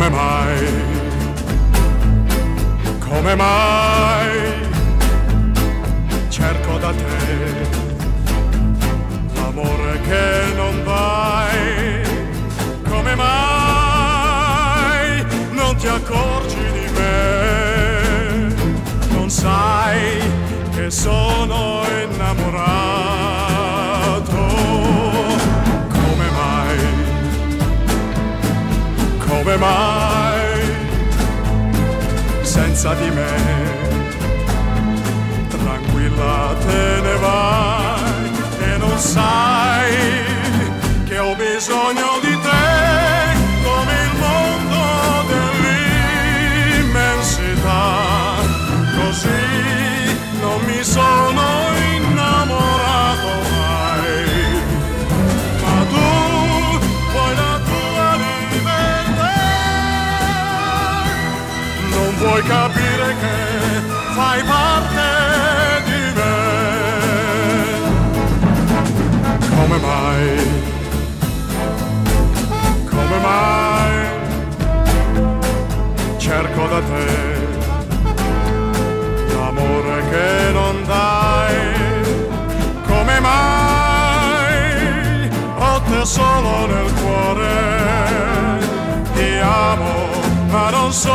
Come mai? Come mai cerco da te l'amore che non dai? Come mai non ti accorgi di me? Non sai che sono innamorato? Come mai? Come mai senza di me tranquilla te ne vai e non sai che ho bisogno di te come il mondo dell'immensità, così non mi sono innamorato mai, ma tu vuoi la tua libertà, non vuoi capire che fai parte di me. Come mai? Come mai cerco da te l'amore che non dai? Come mai ho te solo nel cuore? Ti amo ma non so